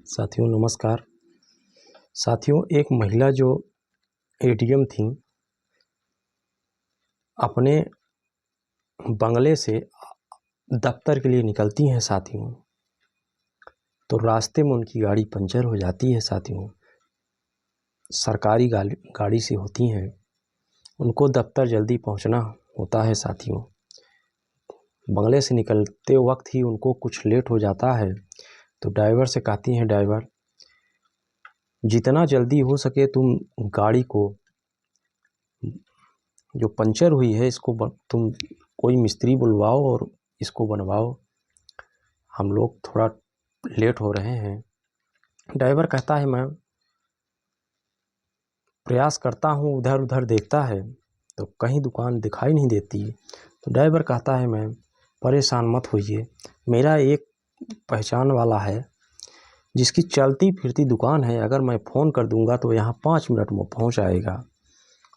साथियों नमस्कार। साथियों, एक महिला जो एटीएम थी, अपने बंगले से दफ्तर के लिए निकलती हैं साथियों, तो रास्ते में उनकी गाड़ी पंचर हो जाती है साथियों। सरकारी गाड़ी से होती हैं, उनको दफ्तर जल्दी पहुंचना होता है साथियों। बंगले से निकलते वक्त ही उनको कुछ लेट हो जाता है, तो ड्राइवर से कहती हैं, ड्राइवर जितना जल्दी हो सके तुम गाड़ी को जो पंचर हुई है इसको तुम कोई मिस्त्री बुलवाओ और इसको बनवाओ, हम लोग थोड़ा लेट हो रहे हैं। ड्राइवर कहता है मैं प्रयास करता हूँ, उधर उधर देखता है तो कहीं दुकान दिखाई नहीं देती। तो ड्राइवर कहता है मैं परेशान मत होइए, मेरा एक पहचान वाला है जिसकी चलती फिरती दुकान है, अगर मैं फ़ोन कर दूंगा तो यहाँ 5 मिनट में पहुँच आएगा।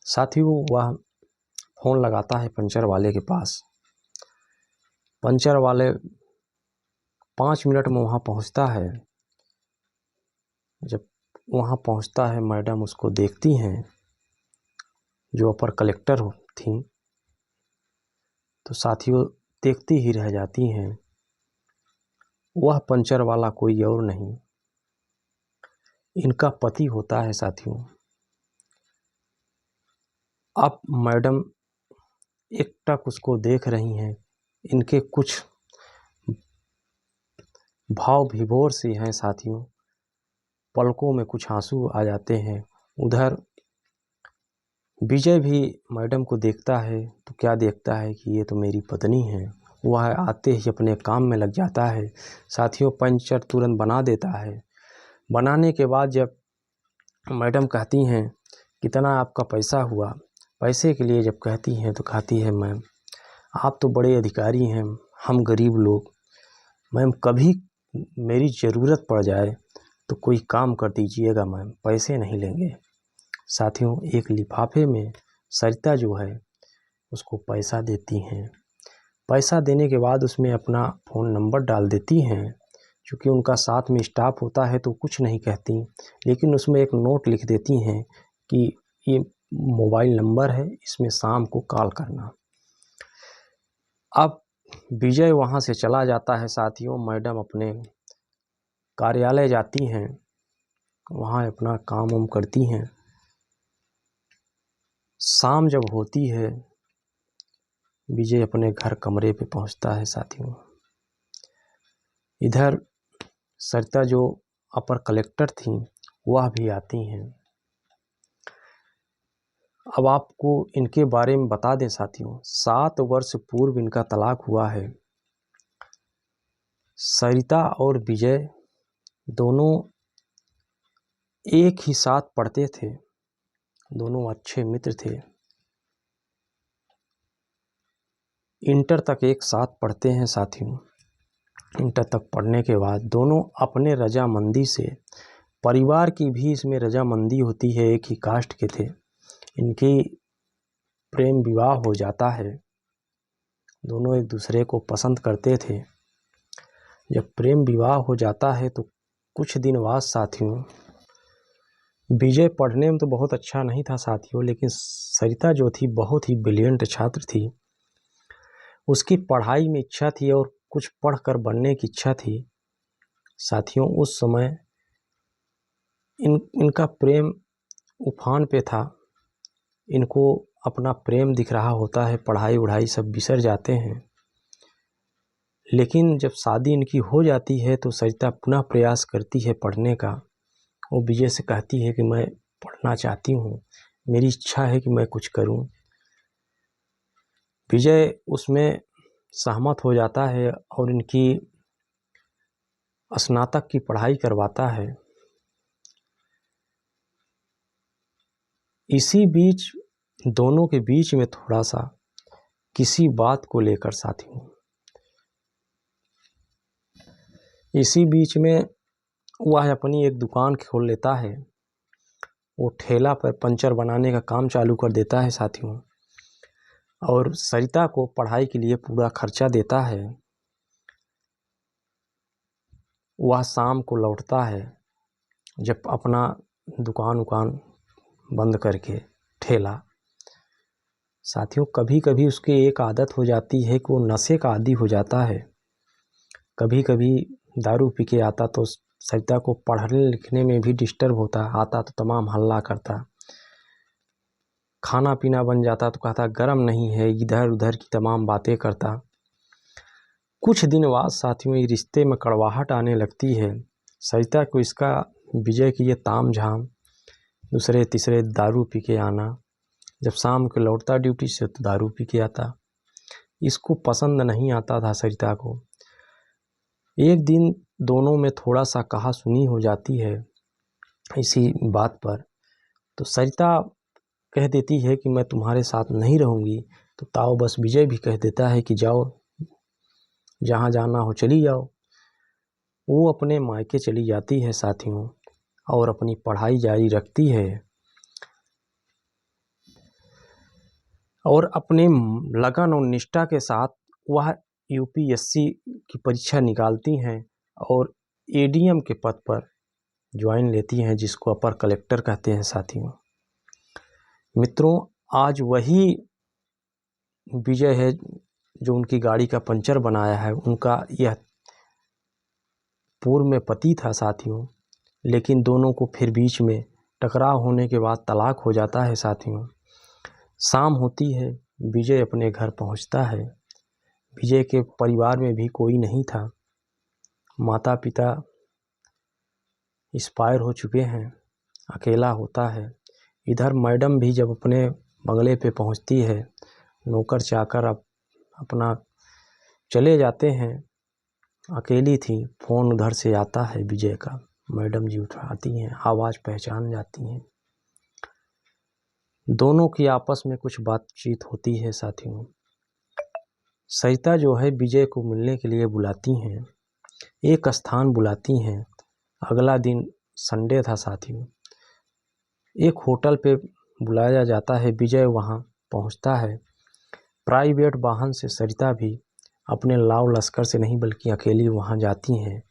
साथियों, वह फ़ोन लगाता है पंचर वाले के पास। पंचर वाले 5 मिनट में वहाँ पहुँचता है। जब वहाँ पहुँचता है, मैडम उसको देखती हैं जो अपर कलेक्टर थी, तो साथियों देखती ही रह जाती हैं। वह पंचर वाला कोई और नहीं, इनका पति होता है साथियों। अब मैडम एकटक उसको देख रही हैं, इनके कुछ भाव विभोर से हैं साथियों, पलकों में कुछ आंसू आ जाते हैं। उधर विजय भी मैडम को देखता है तो क्या देखता है कि ये तो मेरी पत्नी है। वह आते ही अपने काम में लग जाता है साथियों। पंचर तुरंत बना देता है। बनाने के बाद जब मैडम कहती हैं कितना आपका पैसा हुआ, पैसे के लिए जब कहती हैं तो कहती है मैम आप तो बड़े अधिकारी हैं, हम गरीब लोग, मैम कभी मेरी ज़रूरत पड़ जाए तो कोई काम कर दीजिएगा मैम, पैसे नहीं लेंगे। साथियों, एक लिफाफे में सरिता जो है उसको पैसा देती हैं। पैसा देने के बाद उसमें अपना फ़ोन नंबर डाल देती हैं। क्योंकि उनका साथ में स्टाफ होता है तो कुछ नहीं कहती, लेकिन उसमें एक नोट लिख देती हैं कि ये मोबाइल नंबर है, इसमें शाम को कॉल करना। अब विजय वहाँ से चला जाता है साथियों। मैडम अपने कार्यालय जाती हैं, वहाँ अपना काम वाम करती हैं। शाम जब होती है, विजय अपने घर कमरे पे पहुंचता है साथियों। इधर सरिता जो अपर कलेक्टर थी वह भी आती हैं। अब आपको इनके बारे में बता दें साथियों, 7 वर्ष पूर्व इनका तलाक हुआ है। सरिता और विजय दोनों एक ही साथ पढ़ते थे, दोनों अच्छे मित्र थे। इंटर तक एक साथ पढ़ते हैं साथियों। इंटर तक पढ़ने के बाद दोनों अपने रजामंदी से, परिवार की भी इसमें रजामंदी होती है, एक ही कास्ट के थे, इनकी प्रेम विवाह हो जाता है। दोनों एक दूसरे को पसंद करते थे। जब प्रेम विवाह हो जाता है तो कुछ दिन बाद साथियों, विजय पढ़ने में तो बहुत अच्छा नहीं था साथियों, लेकिन सरिता जो थी बहुत ही ब्रिलियंट छात्र थी। उसकी पढ़ाई में इच्छा थी और कुछ पढ़कर बनने की इच्छा थी साथियों। उस समय इनका प्रेम उफान पे था। इनको अपना प्रेम दिख रहा होता है, पढ़ाई वढ़ाई सब बिसर जाते हैं। लेकिन जब शादी इनकी हो जाती है तो सरिता पुनः प्रयास करती है पढ़ने का। वो विजय से कहती है कि मैं पढ़ना चाहती हूँ, मेरी इच्छा है कि मैं कुछ करूँ। विजय उसमें सहमत हो जाता है और इनकी स्नातक की पढ़ाई करवाता है। इसी बीच दोनों के बीच में थोड़ा सा किसी बात को लेकर साथियों, इसी बीच में वह अपनी एक दुकान खोल लेता है। वो ठेला पर पंचर बनाने का काम चालू कर देता है साथियों, और सरिता को पढ़ाई के लिए पूरा खर्चा देता है। वह शाम को लौटता है, जब अपना दुकान उकान बंद करके ठेला, साथियों कभी कभी उसकी एक आदत हो जाती है कि वो नशे का आदी हो जाता है। कभी कभी दारू पी के आता तो सरिता को पढ़ने लिखने में भी डिस्टर्ब होता, आता तो तमाम हल्ला करता, खाना पीना बन जाता तो कहता गरम नहीं है, इधर उधर की तमाम बातें करता। कुछ दिन बाद साथियों ये रिश्ते में कड़वाहट आने लगती है। सरिता को इसका विजय की ये ताम झाम, दूसरे तीसरे दारू पी के आना, जब शाम को लौटता ड्यूटी से तो दारू पी के आता, इसको पसंद नहीं आता था सरिता को। एक दिन दोनों में थोड़ा सा कहा सुनी हो जाती है इसी बात पर। तो सरिता कह देती है कि मैं तुम्हारे साथ नहीं रहूँगी, तो ताऊ बस विजय भी कह देता है कि जाओ, जहाँ जाना हो चली जाओ। वो अपने मायके चली जाती है साथियों और अपनी पढ़ाई जारी रखती है और अपने लगन और निष्ठा के साथ वह यूपीएससी की परीक्षा निकालती हैं और एडीएम के पद पर ज्वाइन लेती हैं, जिसको अपर कलेक्टर कहते हैं साथियों। मित्रों, आज वही विजय है जो उनकी गाड़ी का पंचर बनाया है। उनका यह पूर्व में पति था साथियों, लेकिन दोनों को फिर बीच में टकराव होने के बाद तलाक हो जाता है साथियों। शाम होती है, विजय अपने घर पहुंचता है। विजय के परिवार में भी कोई नहीं था, माता पिता एक्सपायर हो चुके हैं, अकेला होता है। इधर मैडम भी जब अपने बंगले पे पहुंचती है, नौकर चाकर अब अपना चले जाते हैं, अकेली थी। फ़ोन उधर से आता है विजय का, मैडम जी उठाती हैं, आवाज़ पहचान जाती हैं। दोनों की आपस में कुछ बातचीत होती है साथियों। सरिता जो है विजय को मिलने के लिए बुलाती हैं, एक स्थान बुलाती हैं। अगला दिन संडे था साथियों। एक होटल पे बुलाया जाता है, विजय वहाँ पहुँचता है। प्राइवेट वाहन से सरिता भी अपने लाव लश्कर से नहीं बल्कि अकेली वहाँ जाती हैं,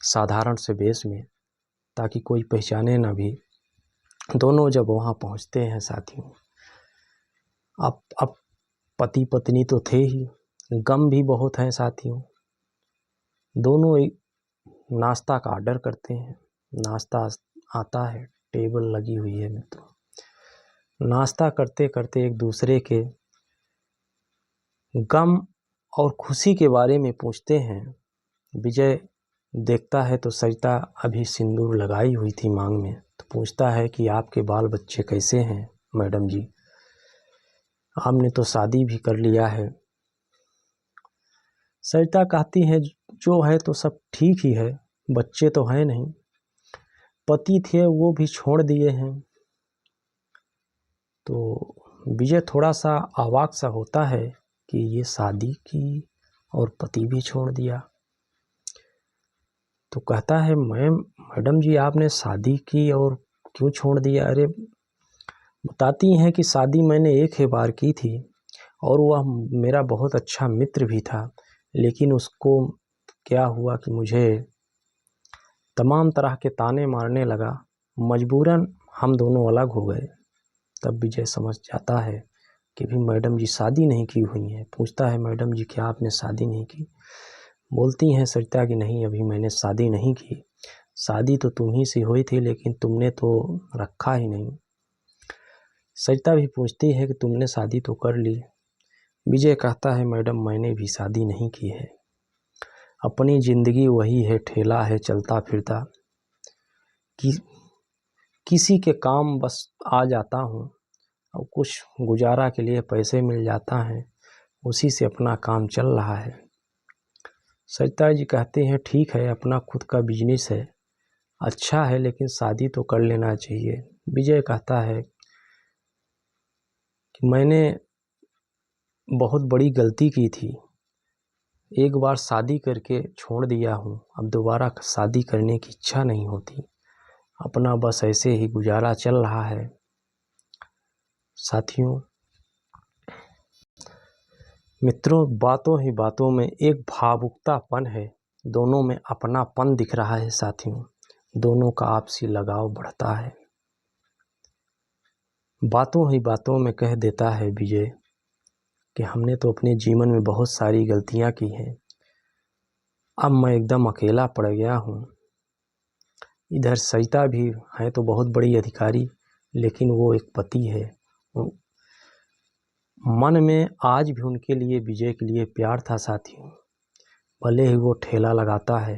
साधारण से वेश में, ताकि कोई पहचाने ना भी। दोनों जब वहाँ पहुँचते हैं साथियों, अब पति पत्नी तो थे ही, गम भी बहुत हैं साथियों। दोनों नाश्ता का ऑर्डर करते हैं, नाश्ता आता है, टेबल लगी हुई है मित्रों। नाश्ता करते करते एक दूसरे के गम और खुशी के बारे में पूछते हैं। विजय देखता है तो सरिता अभी सिंदूर लगाई हुई थी मांग में, तो पूछता है कि आपके बाल बच्चे कैसे हैं मैडम जी, आपने तो शादी भी कर लिया है। सरिता कहती है जो है तो सब ठीक ही है, बच्चे तो हैं नहीं, पति थे वो भी छोड़ दिए हैं। तो विजय थोड़ा सा अवाक सा होता है कि ये शादी की और पति भी छोड़ दिया। तो कहता है मैडम जी आपने शादी की और क्यों छोड़ दिया? अरे बताती हैं कि शादी मैंने एक ही बार की थी और वह मेरा बहुत अच्छा मित्र भी था, लेकिन उसको क्या हुआ कि मुझे तमाम तरह के ताने मारने लगा, मजबूरन हम दोनों अलग हो गए। तब विजय समझ जाता है कि भी मैडम जी शादी नहीं की हुई हैं। पूछता है मैडम जी क्या आपने शादी नहीं की? बोलती हैं सरिता कि नहीं अभी मैंने शादी नहीं की, शादी तो तुम ही से हुई थी लेकिन तुमने तो रखा ही नहीं। सरिता भी पूछती है कि तुमने शादी तो कर ली? विजय कहता है मैडम मैंने भी शादी नहीं की है, अपनी ज़िंदगी वही है, ठेला है चलता फिरता, कि किसी के काम बस आ जाता हूँ और कुछ गुजारा के लिए पैसे मिल जाता है, उसी से अपना काम चल रहा है। सरिता जी कहते हैं ठीक है, अपना खुद का बिजनेस है, अच्छा है, लेकिन शादी तो कर लेना चाहिए। विजय कहता है कि मैंने बहुत बड़ी गलती की थी, एक बार शादी करके छोड़ दिया हूँ, अब दोबारा शादी करने की इच्छा नहीं होती, अपना बस ऐसे ही गुजारा चल रहा है। साथियों मित्रों, बातों ही बातों में एक भावुकतापन है, दोनों में अपनापन दिख रहा है साथियों। दोनों का आपसी लगाव बढ़ता है। बातों ही बातों में कह देता है विजय कि हमने तो अपने जीवन में बहुत सारी गलतियां की हैं, अब मैं एकदम अकेला पड़ गया हूँ। इधर सरिता भी है तो बहुत बड़ी अधिकारी, लेकिन वो एक पति है। मन में आज भी उनके लिए, विजय के लिए प्यार था साथियों। भले ही वो ठेला लगाता है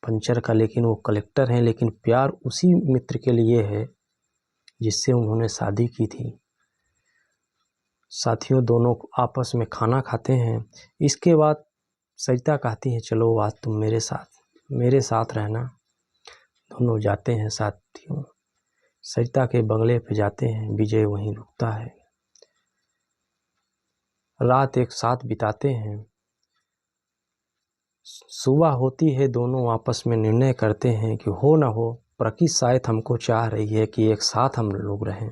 पंचर का, लेकिन वो कलेक्टर हैं, लेकिन प्यार उसी मित्र के लिए है जिससे उन्होंने शादी की थी। साथियों, दोनों आपस में खाना खाते हैं। इसके बाद सरिता कहती है चलो आज तुम मेरे साथ रहना। दोनों जाते हैं साथियों, सरिता के बंगले पे जाते हैं। विजय वहीं रुकता है, रात एक साथ बिताते हैं। सुबह होती है, दोनों आपस में निर्णय करते हैं कि हो ना हो, प्रकृति शायद हमको चाह रही है कि एक साथ हम लोग रहें।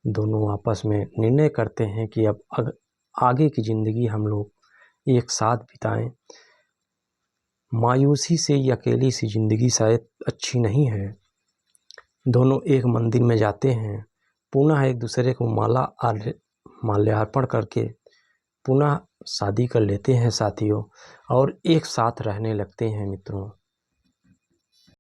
दोनों आपस में निर्णय करते हैं कि अब आगे की ज़िंदगी हम लोग एक साथ बिताएं। मायूसी से ये अकेली सी ज़िंदगी शायद अच्छी नहीं है। दोनों एक मंदिर में जाते हैं, पुनः एक दूसरे को माल्यार्पण करके पुनः शादी कर लेते हैं साथियों, और एक साथ रहने लगते हैं मित्रों।